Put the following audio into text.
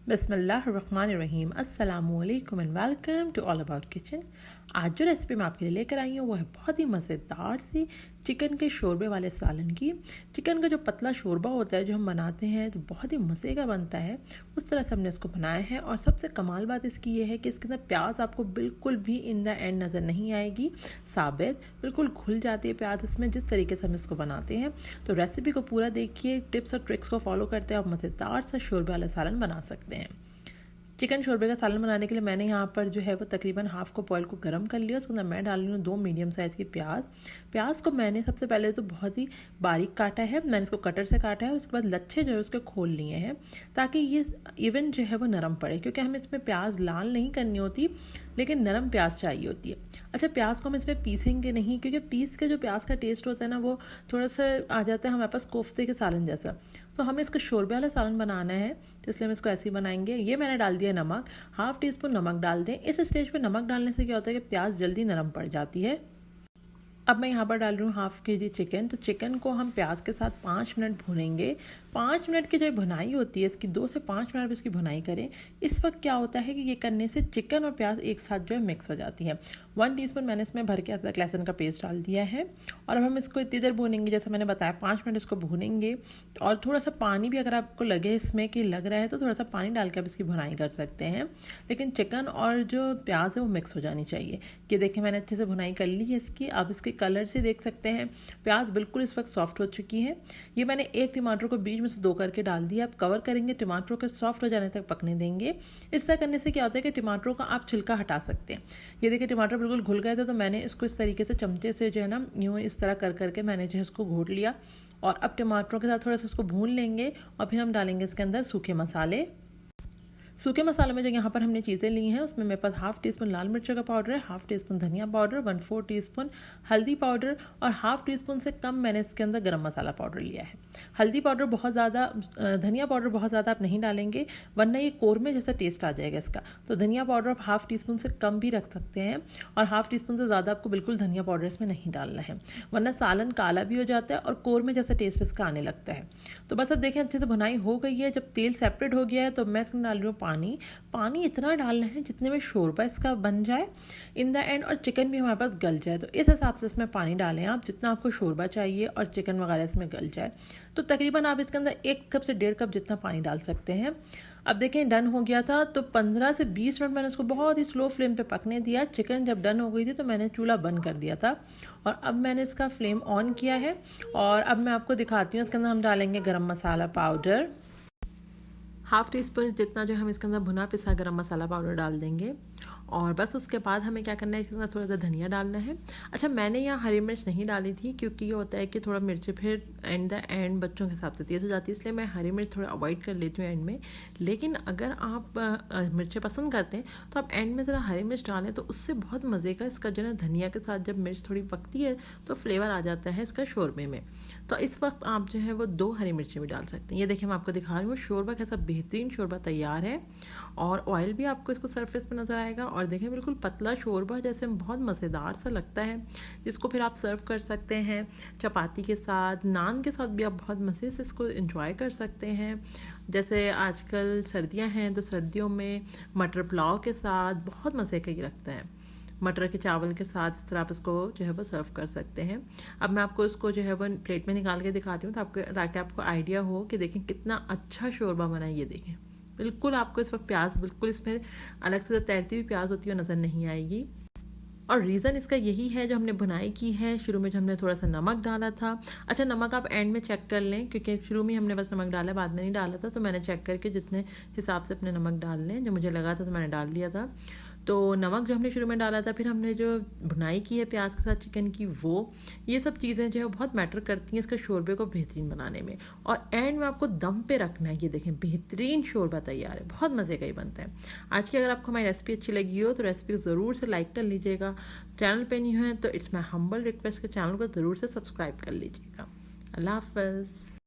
बिस्मिल्लाहिर्रहमानिर्रहीम अस्सलामुअलैकुम and welcome to All About Kitchen. आज जो रेसिपी मैं आपके लिए लेकर आई हूँ वो है बहुत ही मज़ेदार सी चिकन के शोरबे वाले सालन की। चिकन का जो पतला शोरबा होता है जो हम बनाते हैं तो बहुत ही मज़े का बनता है, उस तरह से हमने इसको बनाया है। और सबसे कमाल बात इसकी ये है कि इसके अंदर प्याज आपको बिल्कुल भी इन द एंड नज़र नहीं आएगी, साबित बिल्कुल घुल जाती है प्याज इसमें जिस तरीके से हम इसको बनाते हैं। तो रेसिपी को पूरा देखिए, टिप्स और ट्रिक्स को फॉलो करते हैं आप मज़ेदार सा शोरबे वाला सालन बना सकते हैं। चिकन शोरबे का सालन बनाने के लिए मैंने यहाँ पर जो है वो तकरीबन हाफ कप ऑयल को गर्म कर लिया। उसके अंदर मैं डाल रही हूँ 2 मीडियम साइज़ की प्याज को मैंने सबसे पहले तो बहुत ही बारीक काटा है, मैंने इसको कटर से काटा है। उसके बाद लच्छे जो है उसके खोल लिए हैं ताकि ये इवन जो है वो नरम पड़े, क्योंकि हमें इसमें प्याज लाल नहीं करनी होती लेकिन नरम प्याज चाहिए होती है। अच्छा, प्याज को हम इसमें पीसेंगे नहीं, क्योंकि पीस के जो प्याज का टेस्ट होता है ना वो थोड़ा सा आ जाता है हमारे पास कोफ्ते के सालन जैसा। तो हमें इसका शोरबे वाला सालन बनाना है तो इसलिए हम इसको ऐसे ही बनाएंगे। ये मैंने डाल दिया नमक, हाफ टी स्पून नमक डाल दें। इस स्टेज पे नमक डालने से क्या होता है कि प्याज जल्दी नरम पड़ जाती है। अब मैं यहाँ पर डाल रही हूँ हाफ के जी चिकन। तो चिकन को हम प्याज के साथ 5 मिनट भूनेंगे। 5 मिनट की जो भुनाई होती है इसकी 2 से 5 मिनट इसकी भुनाई करें। इस वक्त क्या होता है कि ये करने से चिकन और प्याज एक साथ जो है मिक्स हो जाती है। 1 टीस्पून मैंने इसमें भर के अदरक लहसुन का पेस्ट डाल दिया है और अब हम इसको इतनी देर भूनेंगे जैसे मैंने बताया, 5 मिनट इसको भूनेंगे। और थोड़ा सा पानी भी अगर आपको लगे इसमें कि लग रहा है तो थोड़ा सा पानी डाल के आप इसकी भुनाई कर सकते हैं, लेकिन चिकन और जो प्याज है वो मिक्स हो जानी चाहिए। कि देखिए मैंने अच्छे से भुनाई कर ली है इसकी। आप इसके कलर से देख सकते हैं प्याज बिल्कुल इस वक्त सॉफ्ट हो चुकी है। ये मैंने एक टमाटर को बीच में से 2 करके डाल दिया। आप कवर करेंगे, टमाटरों के सॉफ्ट हो जाने तक पकने देंगे। इस तरह करने से क्या होता है कि टमाटरों का आप छिलका हटा सकते हैं। ये देखिए टमाटर बिल्कुल घुल गए थे तो मैंने इसको इस तरीके से चमचे से जो है ना यूँ इस तरह कर करके मैंने जो है इसको घोट लिया। और अब टमाटरों के साथ थोड़ा सा इसको भून लेंगे और फिर हम डालेंगे इसके अंदर सूखे मसाले। सूखे मसाले में जो यहाँ पर हमने चीज़ें ली हैं उसमें मेरे पास हाफ टी स्पून लाल मिर्च का पाउडर है, हाफ टी स्पून धनिया पाउडर, 1/4 टीस्पून हल्दी पाउडर और हाफ टी स्पून से कम मैंने इसके अंदर गरम मसाला पाउडर लिया है। हल्दी पाउडर बहुत ज़्यादा, धनिया पाउडर बहुत ज़्यादा आप नहीं डालेंगे वरना ये कोरमे जैसा टेस्ट आ जाएगा इसका। तो धनिया पाउडर आप हाफ टी स्पून से कम भी रख सकते हैं और हाफ टी स्पून से ज़्यादा आपको बिल्कुल धनिया पाउडर इसमें नहीं डालना है, वरना सालन काला भी हो जाता है और कोरमे जैसा टेस्ट इसका आने लगता है। तो बस अब देखें अच्छे से भुनाई हो गई है। जब तेल सेपरेट हो गया है तो मैं इसमें डाल रही हूँ पानी इतना डालना है जितने में शोरबा इसका बन जाए इन द एंड, और चिकन भी हमारे पास गल जाए। तो इस हिसाब से इसमें पानी डालें आप जितना आपको शोरबा चाहिए और चिकन वगैरह इसमें गल जाए। तो तकरीबन आप इसके अंदर 1 कप से 1.5 कप जितना पानी डाल सकते हैं। अब देखें डन हो गया था तो 15 से 20 मिनट मैंने उसको बहुत ही स्लो फ्लेम पे पकने दिया। चिकन जब डन हो गई थी तो मैंने चूल्हा बंद कर दिया था और अब मैंने इसका फ्लेम ऑन किया है। और अब मैं आपको दिखाती हूँ इसके अंदर हम डालेंगे गरम मसाला पाउडर, हाफ टी स्पून जितना जो हम इसके अंदर भुना पिसा गरम मसाला पाउडर डाल देंगे। और बस उसके बाद हमें क्या करना है, इसके अंदर थोड़ा सा धनिया डालना है। अच्छा, मैंने यहाँ हरी मिर्च नहीं डाली थी क्योंकि ये होता है कि थोड़ा मिर्ची फिर एंड द एंड बच्चों के हिसाब से तेज़ हो जाती है, इसलिए मैं हरी मिर्च थोड़ा अवॉइड कर लेती हूँ एंड में। लेकिन अगर आप मिर्चें पसंद करते हैं तो आप एंड में ज़रा हरी मिर्च डालें तो उससे बहुत मज़े का इसका जो है धनिया के साथ जब मिर्च थोड़ी पकती है तो फ्लेवर आ जाता है इसका शोरबे में। तो इस वक्त आप जो है वो 2 हरी मिर्चें भी डाल सकते हैं। ये देखिए मैं आपको दिखा रही हूँ शोरबा कैसा बेहतरीन शोरबा तैयार है और ऑयल भी आपको इसको सरफेस पर नज़र आएगा। और देखें बिल्कुल पतला शोरबा जैसे बहुत मज़ेदार सा लगता है, जिसको फिर आप सर्व कर सकते हैं चपाती के साथ, नान के साथ भी आप बहुत मज़े से इसको एंजॉय कर सकते हैं। जैसे आजकल सर्दियां हैं तो सर्दियों में मटर पुलाव के साथ बहुत मज़े का ये लगता है। मटर के चावल के साथ इस तरह आप इसको जो है वो सर्व कर सकते हैं। अब मैं आपको इसको जो है वो प्लेट में निकाल के दिखाती हूँ ताकि आपको आइडिया हो कि देखें कितना अच्छा शोरबा बना है। ये देखें बिल्कुल आपको इस वक्त प्याज बिल्कुल इसमें अलग से तैरती हुई प्याज होती है नज़र नहीं आएगी। और रीज़न इसका यही है जो हमने बुनाई की है, शुरू में जो हमने थोड़ा सा नमक डाला था। अच्छा, नमक आप एंड में चेक कर लें क्योंकि शुरू में हमने बस नमक डाला, बाद में नहीं डाला था। तो मैंने चेक करके जितने हिसाब से अपने नमक डाल लें, जो मुझे लगा था तो मैंने डाल लिया था। तो नमक जो हमने शुरू में डाला था, फिर हमने जो बुनाई की है प्याज के साथ चिकन की, वो ये सब चीज़ें जो है बहुत मैटर करती हैं इसके शोरबे को बेहतरीन बनाने में। और एंड में आपको दम पे रखना है। ये देखें बेहतरीन शोरबा तैयार है, बहुत मज़े का ही बनता है। आज की अगर आपको हमारी रेसिपी अच्छी लगी हो तो रेसिपी को ज़रूर से लाइक कर लीजिएगा। चैनल पे नहीं है तो इट्स माई हम्बल रिक्वेस्ट के चैनल को ज़रूर से सब्सक्राइब कर लीजिएगा। अल्लाह हाफ़िज़।